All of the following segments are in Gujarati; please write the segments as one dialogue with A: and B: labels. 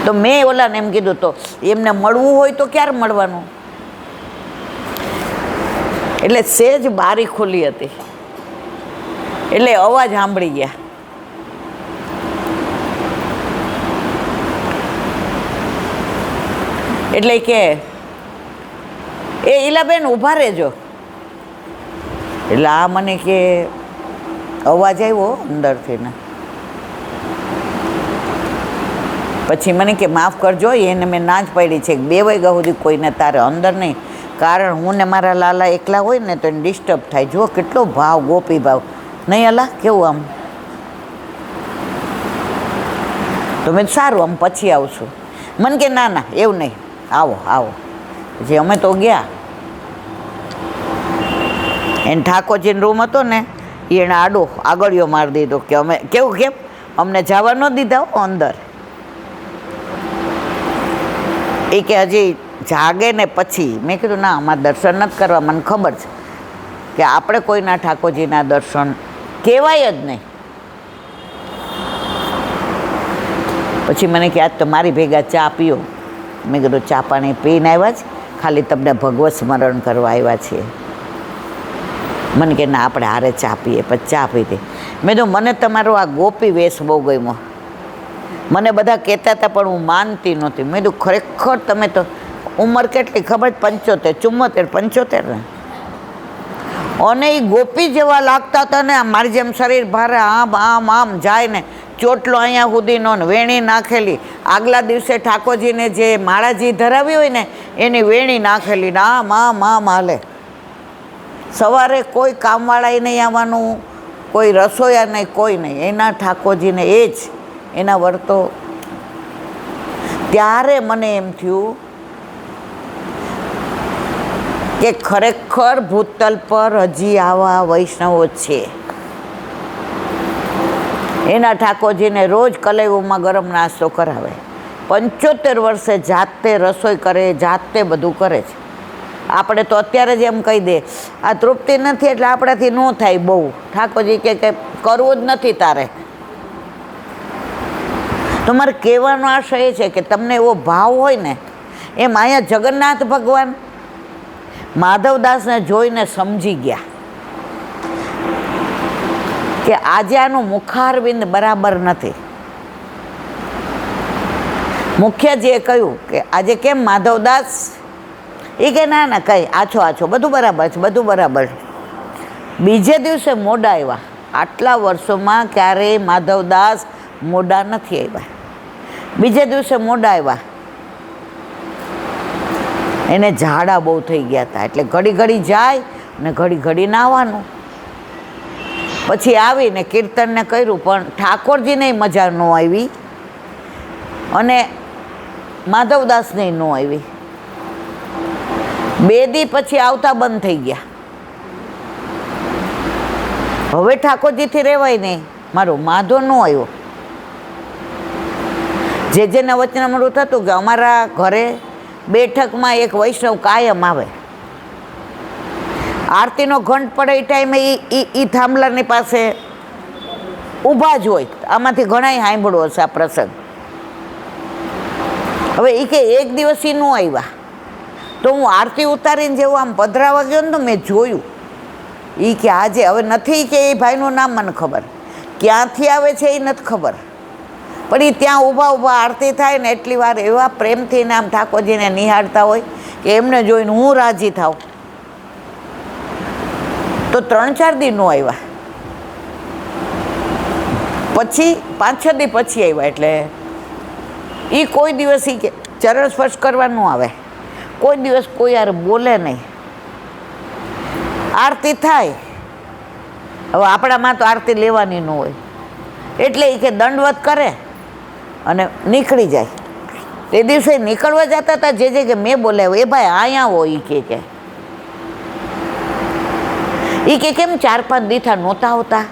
A: તો મેં ઓલાને એમ કીધું, તો એમને મળવું હોય તો ક્યારે મળવાનું? એટલે સેજ બારી ખુલ્લી હતી એટલે અવાજ સાંભળી ગયા. એટલે કે એ ઈલાબેન ઊભા રહેજો. એટલે આ મને કે અવાજ આવ્યો અંદરથી ને. પછી મને કે માફ કરજો, એને મેં ના જ પાડી છે 2 વાગ્યા સુધી કોઈને તારે અંદર નહીં, કારણ હું ને મારા લાલા એકલા હોય ને તો એને ડિસ્ટર્બ થાય. જુઓ કેટલો ભાવ, ગોપી ભાવ નહીં અલા, કેવું આમ. તો મેં સારું આમ પછી આવશું. મને કે ના ના એવું નહીં, આવો આવો. જે અમે તો ગયા, એને ઠાકોરજીનો રૂમ હતો ને એને આડો આગળિયો મારી દીધો કે અમે કેવું, કેમ અમને જવા ન દીધા અંદર. એ કે હજી જાગે ને પછી. મેં કીધું ના, અમારે દર્શન નથી કરવા, મને ખબર છે કે આપણે કોઈના ઠાકોરજીના દર્શન કહેવાય જ નહીં. પછી મને કે આજ તો મારી ભેગા ચા પીઓ. મેં કીધું ચા પાણી પીને આવ્યા છે, ખાલી તમને ભગવત સ્મરણ કરવા આવ્યા છીએ. મને કે ના, આપણે હારે ચા પીએ. પછી ચા પીધી. મેં તો મને તમારો આ ગોપી વેશ બહુ ગમ્યો. મને બધા કહેતા હતા પણ હું માનતી નહોતી. મેં તો ખરેખર તમે તો ઉંમર કેટલી ખબર? 75, 75 ને. અને એ ગોપી જેવા લાગતા હતા ને, મારી જેમ શરીર ભારે, આમ આમ આમ જાય ને, ચોટલો અહીંયા સુધીનો ને, વેણી નાખેલી. આગલા દિવસે ઠાકોરજીને જે માળાજી ધરાવી હોય ને એની વેણી નાખેલી ને આમ આમ આમ હાલે. સવારે કોઈ કામવાળાએ નહીં આવવાનું, કોઈ રસોયા નહીં, કોઈ નહીં. એના ઠાકોરજીને એ જ એના વર્તો. ત્યારે મને એમ થયું કે ખરેખર ભૂતલ પર હજી આવા વૈષ્ણવો છે. એના ઠાકોરજીને રોજ કલેવુમાં ગરમ નાસ્તો કરાવે. 75 વર્ષે જાતે રસોઈ કરે, જાતે બધું કરે છે. આપણે તો અત્યારે જ એમ કહી દે આ તૃપ્તિ નથી એટલે આપણાથી ન થાય બહુ. ઠાકોરજી કે કરવું જ નથી તારે. તો મારે કહેવાનો આશય એ છે કે તમને એવો ભાવ હોય ને, એમ અહીંયા જગન્નાથ ભગવાન માધવદાસને જોઈને સમજી ગયા કે આજે આનું મુખારવિંદ બરાબર નથી. મુખ્યજીએ કહ્યું કે આજે કેમ માધવદાસ? એ કે ના ના કંઈ આછો આછો, બધું બરાબર છે, બધું બરાબર. બીજે દિવસે મોડા આવ્યા. આટલા વર્ષોમાં ક્યારેય માધવદાસ મોડા નથી આવ્યા. બીજે દિવસે મોડા આવ્યા. એને ઝાડા બહુ થઈ ગયા હતા એટલે ઘડી ઘડી જાય ને ઘડી ઘડી નાહવાનું. પછી આવીને કીર્તનને કર્યું પણ ઠાકોરજીને મજા ન આવી અને માધવદાસને ન આવી. 2 દી પછી આવતા બંધ થઈ ગયા. હવે ઠાકોરજીથી રહેવાય નહીં. મારો માધવ ન આવ્યો. જેને વચનામૃત થતું કે અમારા ઘરે બેઠકમાં એક વૈષ્ણવ કાયમ આવે. આરતીનો ઘંટ પડે એ ટાઈમે એ થાંભલાની પાસે ઊભા જ હોય. આમાંથી ઘણાય સાંભળ્યો હશે આ પ્રસંગ. હવે એ કે એક દિવસ એ ન આવ્યા તો હું આરતી ઉતારીને જેવું આમ પધરાવા ગયો ને તો મેં જોયું. એ કે આજે હવે નથી કે એ ભાઈનું નામ મને ખબર, ક્યાંથી આવે છે એ નથી ખબર, પણ એ ત્યાં ઊભા ઊભા આરતી થાય ને એટલી વાર એવા પ્રેમથી ને આમ ઠાકોરજીને નિહાળતા હોય કે એમને જોઈને હું રાજી થાઉં. તો 3-4 દી ન આવ્યા. પછી 5-6 દી પછી આવ્યા. એટલે એ કોઈ દિવસ એ કે ચરણ સ્પર્શ કરવા ન આવે, કોઈ દિવસ કોઈ યાર બોલે નહીં. આરતી થાય, હવે આપણામાં તો આરતી લેવાની ન હોય એટલે એ કે દંડવત કરે અને નીકળી જાય. તે દિવસે નીકળવા જતા હતા જે કે મેં બોલાવ્યો એ ભાઈ અહીંયા હોય. એ કે કેમ 4-5 દીથા નહોતા આવતા?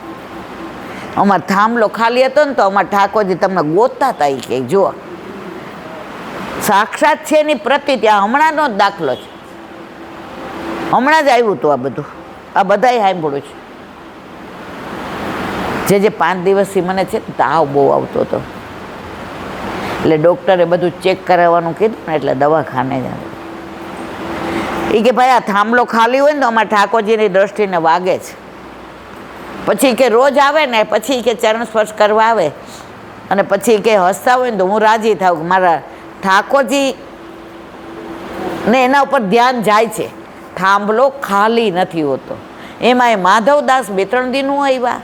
A: અમારો થાંભલો ખાલી હતો ને તો અમારા ઠાકોરજી તમને ગોતતા હતા. એ કે જુઓ સાક્ષાત છે એની પ્રતિ. ત્યાં હમણાંનો જ દાખલો છે, હમણાં જ આવ્યું હતું આ બધું. આ બધાય સાંભળ્યું છે. જે 5 દિવસથી મને છે તાવ બહુ આવતો હતો એટલે ડૉક્ટરે બધું ચેક કરાવવાનું કીધું ને એટલે દવાખાને જ આવે. એ કે ભાઈ આ થાંભલો ખાલી હોય ને તો અમારા ઠાકોરજીની દ્રષ્ટિને વાગે છે. પછી કે રોજ આવે ને પછી કે ચરણ સ્પર્શ કરવા આવે અને પછી કે હસતા હોય ને તો હું રાજી થાઉં કે મારા ઠાકોરજી ને એના ઉપર ધ્યાન જાય છે. થાંભલો ખાલી નથી હોતો. એમાં માધવદાસ 2-3 દિનું આવ્યા.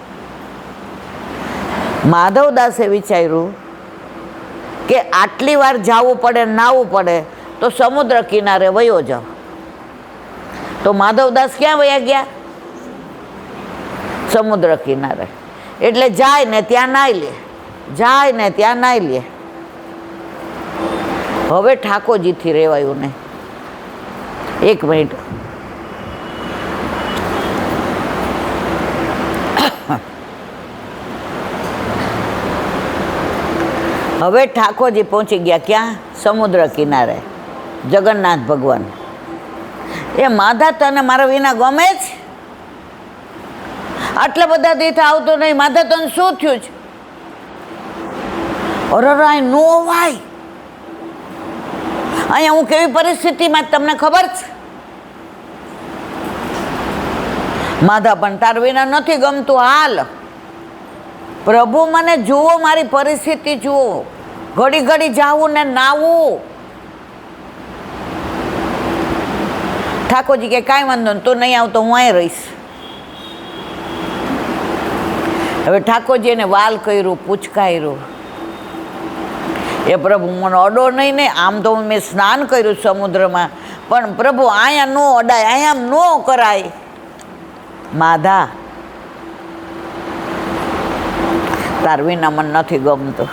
A: માધવદાસે વિચાર્યું કે આટલી વાર જવું પડે નાહવું પડે તો સમુદ્ર કિનારે વયો જાઓ. તો માધવદાસ ક્યાં વયા ગયા? સમુદ્ર કિનારે. એટલે જાય ને ત્યાં નાહી લે, જાય ને ત્યાં નાહી લે. હવે ઠાકોરજીથી રહેવાયું નહીં. 1 મિનિટ. હવે ઠાકોરજી પહોંચી ગયા ક્યાં? સમુદ્ર કિનારે. જગન્નાથ ભગવાન એ માધા તને મારા વિના ગમે જ? આટલા બધા દીઠ આવતો નહીં, માધા તને શું થયું છે? અરે નો વાય, અહીંયા હું કેવી પરિસ્થિતિમાં તમને ખબર છે? માધા પણ તાર વિના નથી ગમતું. હાલ પ્રભુ મને જુઓ, મારી પરિસ્થિતિ જુઓ. ઘડી ઘડી જાવું ને નાવું. ઠાકોરજી કે કાંઈ વાંધો નહીં, તું નહીં આવતો હું અહીં રહીશ. હવે ઠાકોરજી એને વાલ કર્યું, પૂચકાર્યું. એ પ્રભુ મને અડો નહીં ને, આમ તો મેં સ્નાન કર્યું સમુદ્રમાં, પણ પ્રભુ અહીંયા નો અડાય, અહીંયા નો કરાય. માધા તાર વિના મને નથી ગમતું.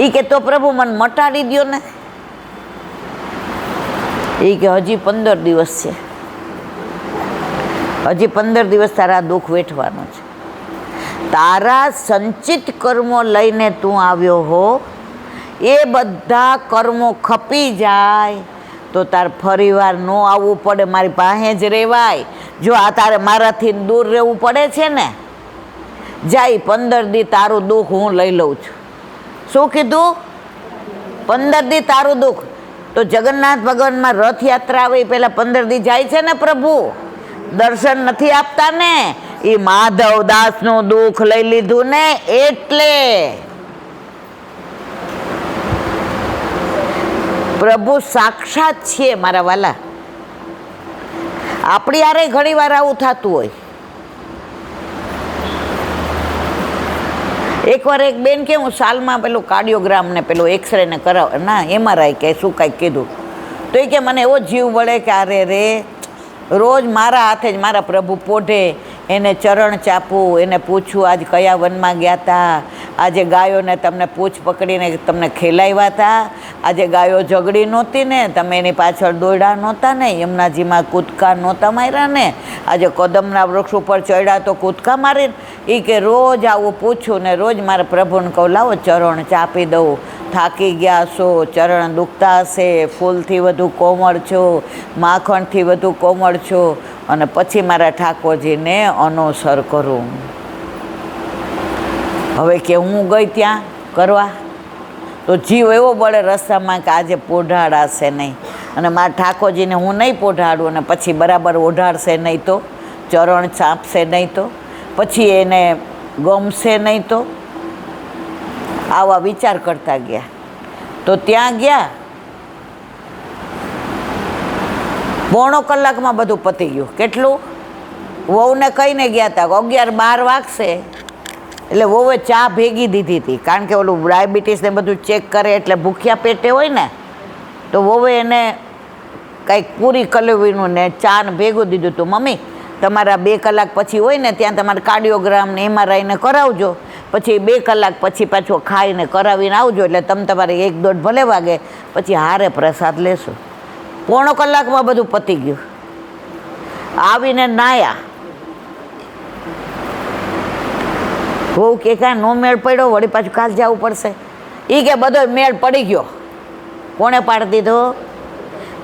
A: એ કે તો પ્રભુ મને મટાડી દો ને. એ કે હજી 15 દિવસ છે, હજી 15 દિવસ તારા દુઃખ વેઠવાનું છે. તારા સંચિત કર્મો લઈને તું આવ્યો હો, એ બધા કર્મો ખપી જાય તો તાર ફરીવાર ન આવવું પડે, મારી પાસે જ રહેવાય. જો આ તારે મારાથી દૂર રહેવું પડે છે ને, જાય 15 દી તારું દુઃખ હું લઈ લઉં છું. શું કીધું? 15 દી તારું દુઃખ. તો જગન્નાથ ભગવાનમાં રથયાત્રા આવે એ પહેલાં 15 દી જાય છે ને પ્રભુ, દર્શન નથી આપતા ને. એ માધવદાસનું દુઃખ લઈ લીધું ને એટલે પ્રભુ સાક્ષાત છે મારા વાલા. આપણી યારે ઘણી વાર આવું થતું હોય. એકવાર એક બેન કે હું સાલમાં પેલું કાર્ડિયોગ્રામ ને પેલું એક્સરે ને કરાવ, ના MRI કે શું કાંઈક કીધું. તો એ કે મને એવો જીવ વળે કે અરે રે રોજ મારા હાથે જ મારા પ્રભુ પોઢે, એને ચરણ ચાપવું, એને પૂછવું આજ કયા વનમાં ગયા હતા, આજે ગાયોને તમને પૂછ પકડીને તમને ખેલાવ્યા હતા, આજે ગાયો ઝઘડી નહોતી ને, તમે એની પાછળ દોડ્યા નહોતા ને, યમુનાજીમાં કૂદકા નહોતા માર્યા ને, આજે કદમના વૃક્ષ ઉપર ચડ્યા તો કૂદકા મારી. એ કે રોજ આવું પૂછું ને રોજ મારા પ્રભુને કહું લાવો ચરણ ચાપી દઉં. થાકી ગયા છો, ચરણ દુખતા હશે, ફૂલથી વધુ કોમળ છો, માખણથી વધુ કોમળ છો, અને પછી મારા ઠાકોરજીને અનુસર કરું. હવે કે હું ગઈ ત્યાં કરવા તો જીવ એવો બળે રસ્તામાં કે આજે પોઢાડાશે નહીં, અને મારા ઠાકોરજીને હું નહીં પોઢાડું અને પછી બરાબર ઓઢાડશે નહીં તો, ચરણ ચાપશે નહીં તો, પછી એને ગમશે નહીં તો. આવા વિચાર કરતા ગયા. તો ત્યાં ગયા, 1.5 કલાકમાં બધું પતી ગયું. કેટલું? વહુને કહીને ગયા હતા 11-12 વાગશે એટલે વહુએ ચા ભેગી દીધી હતી, કારણ કે ઓલું ડાયાબિટીસ ને બધું ચેક કરે એટલે ભૂખ્યા પેટે હોય ને, તો વહુએ એને કંઈક પૂરી કલવીનું ને ચા ને ભેગું દીધું હતું. મમ્મી તમારા 2 કલાક પછી હોય ને ત્યાં તમારે કાર્ડિયોગ્રામ ને MRI ને કરાવજો, પછી 2 કલાક પછી પાછો ખાઈને કરાવીને આવજો, એટલે તમે તમારે 1-1.5 ભલે વાગે પછી હારે પ્રસાદ લેશો. 1.5 કલાકમાં બધું પતી ગયું. આવીને નાયા. બહુ કે કાંઈ નો મેળ પડ્યો, વળી પાછું કાલ જવું પડશે. એ કે બધો મેળ પડી ગયો. કોણે પાડી દીધો?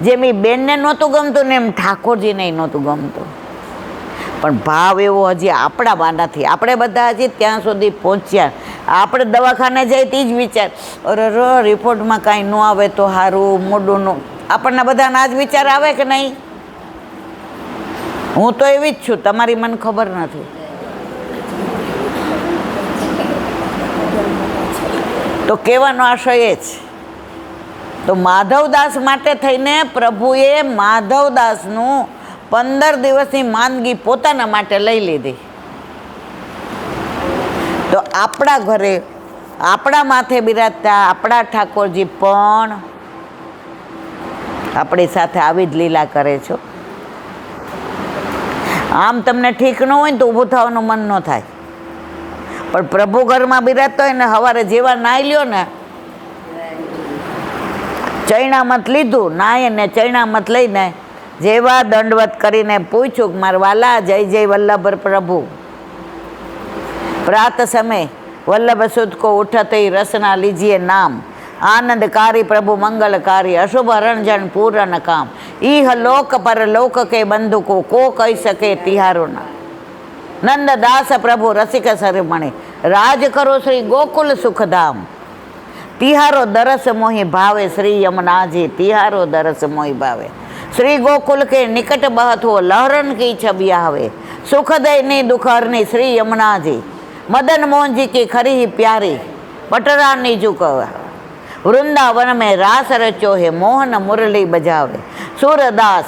A: જેમ એ બેનને નહોતું ગમતું ને એમ ઠાકોરજીને નહોતું ગમતું. પણ ભાવ એવો હજી આપણામાં નથી. આપણે બધા હજી ત્યાં સુધી પહોંચ્યા. આપણે દવાખાને જાય તે જ વિચાર, અરે રિપોર્ટમાં કાંઈ ન આવે તો સારું, મોઢું નું. આપણને બધાને આ જ વિચાર આવે કે નહીં? હું તો એવી જ છું, તમારી મને ખબર નથી. તો કહેવાનો આશય એ જ. તો માધવદાસ માટે થઈને પ્રભુએ માધવદાસનું 15 દિવસની માંદગી પોતાના માટે લઈ લીધી. તો આપણા ઘરે આપણા માથે બિરાજતા આપણા ઠાકોરજી પણ આપણી સાથે આવી જ લીલા કરે છો. આમ તમને ઠીક ન હોય ને તો ઊભું થવાનું મન ન થાય, પણ પ્રભુ ઘરમાં બિરાજતો હોય ને સવારે જેવા નાહી લ્યો ને, ચૈણામત લીધું, નાય ને ચૈણામત લઈને જેવા દંડવત કરીને પૂછ્યું કે મારા વાલા જય જય વલ્લભ પ્રભુ, प्रात समय वल्लभ सुध को उठते ही रसना लीजिए नाम, आनंदकारी प्रभु मंगलकारी अशुभ रणजन पूर्ण काम, इह लोक पर लोक के बंधु को कही सके तिहारो ना, नंद दास प्रभु रसिक सरमणि राज करो श्री गोकुल सुखधाम, तिहारो दरस मोहि भावे श्री यमुना जी, तिहारो दरस मोहि भावे श्री गोकुल के निकट बहत हो लहरन की छवि आवे, सुख दयनी दुखहरनी श्री यमुना जी, मदन मोहन जी की खरी ही प्यारी पटरानी जुक, वृंदावन में रास रचो है मोहन मुरली बजावे सूरदास.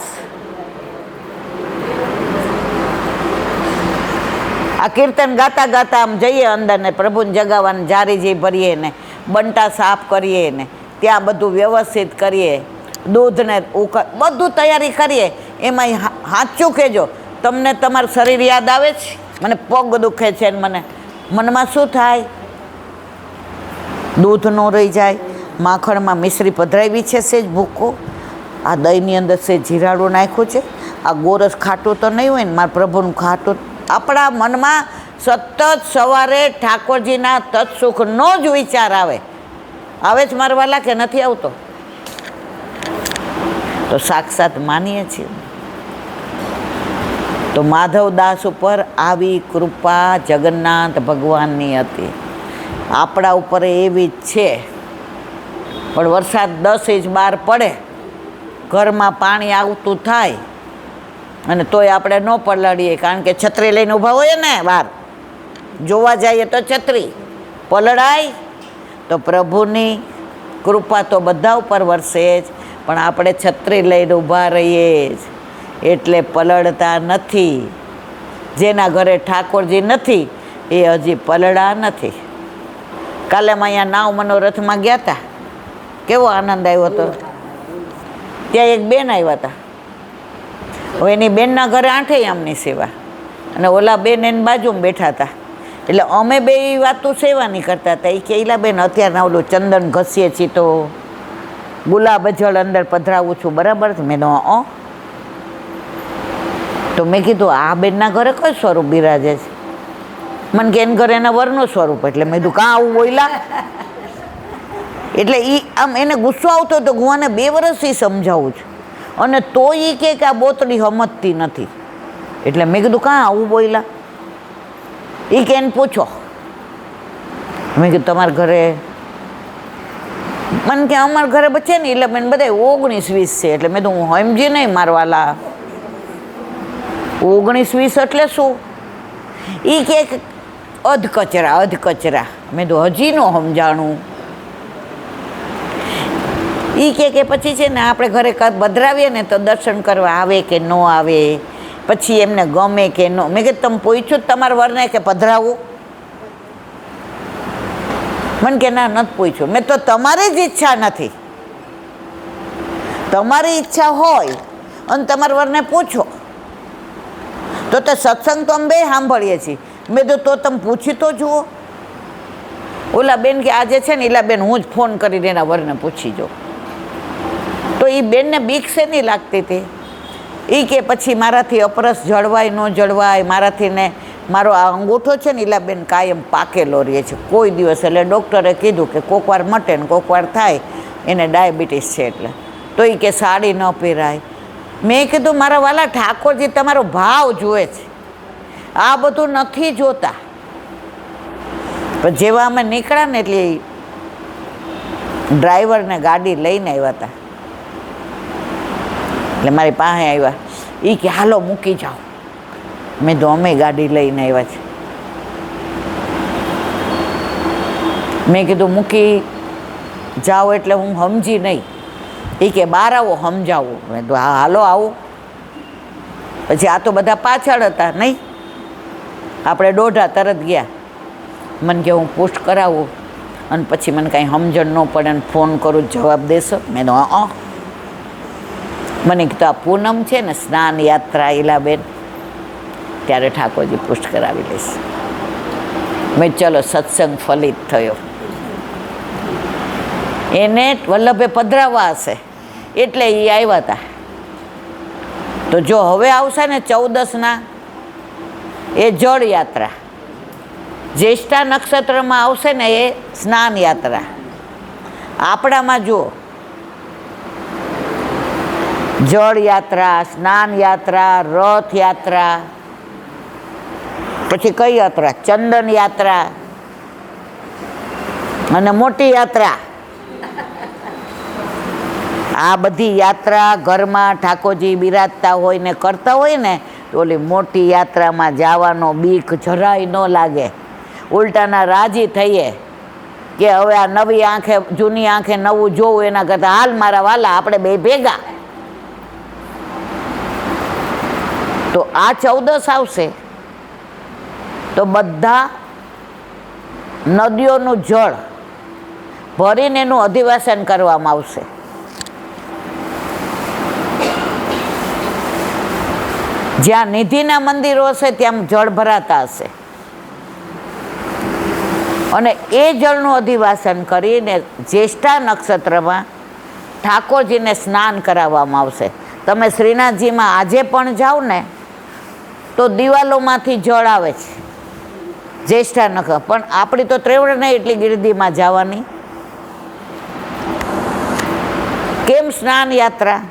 A: आ कीर्तन गाता गाता आम जइए अंदर ने प्रभु जगावन जारी जी भरीए ने बंटा साफ करिए ने त्या बधु व्यवस्थित करिए, दूध ने बधु तैयारी करिए. एमां साचुं कहेजो, तमने तमार शरीर याद आवे छे? मने पग दुखे छे, मने मनमा शुं थाय? दूध न रही जाए, माखणमां मिश्री पधरावी छे सेज भूको, आ दहीनी अंदर से जीराड़ो नाख्यो छे, आ गोरस खाटो तो नहीं होय ने मारा प्रभुनुं खाटो. आपणा मनमा सतत सवारे ठाकोरजीना तत्सुखनो ज विचार आवे. आवे ज मारा वाला के नथी आवतो? तो साक्षात मानीए छीए. तो माधवदास पर आवी कृपा जगन्नाथ भगवाननी हती. आपणा उपर एवी ज छे. पण वरसाद 10 इंच बार पड़े, घरमां पाणी आवतुं थाय अने तोय आपणे न पलळीए, कारण के छतरी लईने ऊभा होय ने बार जोवा जाईए तो छतरी पलळाय. तो प्रभुनी कृपा तो बधा उपर वरसे ज, पण आपणे छतरी लईने ऊभा रहीए ज एटले पलळता नथी. जेना घरे ठाकोरजी नथी ए हजी पलळा नथी. काले अमे अहींया नाव मनोरथमां गया था, केवो आनंद आव्यो तो. त्यां एक बेन आव्या हता. हवे एनी बेनना घरे 8 आमनी सेवा, अने ओला बेन एनी बाजुमां बेठा हता. એટલે અમે બે વાતો સેવાની કરતા હતા. એ કે ઈલા બેન અત્યારે ઓલું ચંદન ઘસીએ છીએ તો ગુલાબ જળ અંદર પધરાવું છું, બરાબર છે? મેં તો મેં કીધું આ બેનના ઘરે કયું સ્વરૂપ બિરાજે છે? મને કે એના ઘરે એના વરનું સ્વરૂપ. એટલે મેં કીધું કાં આવું બોલ્યા? એટલે એ આમ એને ગુસ્સો આવતો હતો. હું આને 2 વર્ષથી સમજાવું છું અને તો એ કે આ બોતડી સમજતી નથી. એટલે મેં કીધું કાં આવું બોલ્યા? એ કે એને પૂછો. મેં કીધું તમારા ઘરે? મને કે અમારા ઘરે બચે ને એટલે બેન બધા 19-20 છે. એટલે મેં તો હું સમજી નહીં મારવાલા, 19-20 એટલે શું? એ કે અધકચરા અધકચરા. મેં તો હજી ન સમજાણું. એ કે પછી છે ને આપણે ઘરે બદરાવીએ ને તો દર્શન કરવા આવે કે ન આવે, પછી એમને ગમે કે ન. મેં કીધું તમે પૂછ્યું તમારા વરને કે પધરાવું? મને કે ના નથી પૂછ્યું. મેં તો તમારી જ ઈચ્છા નથી. તમારી ઈચ્છા હોય અને તમારા વરને પૂછો તો સત્સંગ તો અમે બે સાંભળીએ છીએ. મેં તો તમે પૂછી તો જુઓ. ઓલા બેન કે આજે છે ને એલા બેન હું જ ફોન કરીને એના વરને પૂછી જાઉં. તો એ બેનને બીક છે નહીં લાગતી હતી. એ કે પછી મારાથી અપરસ જળવાય ન જળવાય, મારાથી ને મારો આ અંગૂઠો છે ને એલા બેન કાયમ પાકેલો રહે છે કોઈ દિવસ. એટલે ડૉક્ટરે કીધું કે કોક વાર મટે ને કોક વાર થાય, એને ડાયાબિટીસ છે. એટલે તો એ કે સાડી ન પહેરાય. મેં કીધું મારા વાલા ઠાકોરજી તમારો ભાવ જુએ છે. આ બધું નથી જોતા. પણ જેવા અમે નીકળ્યા ને એટલે ડ્રાઈવરને ગાડી લઈને આવ્યા હતા. એટલે મારી પાસે આવ્યા. એ કે હાલો મૂકી જાઓ. મેં તો અમે ગાડી લઈને આવ્યા છે. મેં કીધું મૂકી જાઓ એટલે હું સમજી નહીં. એ કે બહાર આવો સમજાવું. મેં તો હા હાલો આવું. પછી આ તો બધા પાછળ હતા નહીં, આપણે દોઢા તરત ગયા. મને કે હું પોસ્ટ કરાવું અને પછી મને કાંઈ સમજણ ન પડે ને ફોન કરું જવાબ દેશો. મેં તો હા. મને કીધું આ પૂનમ છે ને સ્નાન યાત્રા ઈલાબેન, ત્યારે ઠાકોરજી પુષ્ટ કરાવી લઈશ. મેં ચલો સત્સંગ ફલિત થયો. એને વલ્લભે પધરાવવા હશે એટલે એ આવ્યા હતા. તો જો હવે આવશે ને 14ના એ જળ યાત્રા, જ્યેષ્ઠા નક્ષત્રમાં આવશે ને એ સ્નાન યાત્રા. આપણામાં જુઓ જળ યાત્રા, સ્નાન યાત્રા, રથ યાત્રા, પછી કઈ યાત્રા, ચંદન યાત્રા અને મોટી યાત્રા. આ બધી યાત્રા ઘરમાં ઠાકોરજી બિરાજતા હોય ને કરતા હોય ને તો ઓલી મોટી યાત્રામાં જવાનો બીક જરાય ન લાગે. ઉલટાના રાજી થઈએ કે હવે આ નવી આંખે જૂની આંખે નવું જોવું એના કરતાં હાલ મારા વાલા આપણે બે ભેગા. તો આ 14 આવશે તો બધા નદીઓનું જળ ભરીને એનું અધિવાસન કરવામાં આવશે. જ્યાં નિધિના મંદિરો હશે ત્યાં જળ ભરાતા હશે અને એ જળનું અધિવાસન કરીને જ્યેષ્ઠા નક્ષત્રમાં ઠાકોરજીને સ્નાન કરાવવામાં આવશે. તમે શ્રીનાથજીમાં આજે પણ જાઓ ને તો દિવાલોમાંથી જળ આવે છે જ્યેષ્ઠા નક્ષત્ર. પણ આપણી તો ત્રેવડ નહીં એટલી ગિરદીમાં જવાની. કેમ સ્નાન યાત્રા?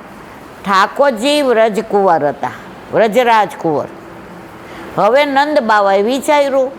A: ઠાકોરજી વ્રજ કુંવર હતા, વ્રજરાજ કુંવર. હવે નંદ બાવાએ વિચાર્યું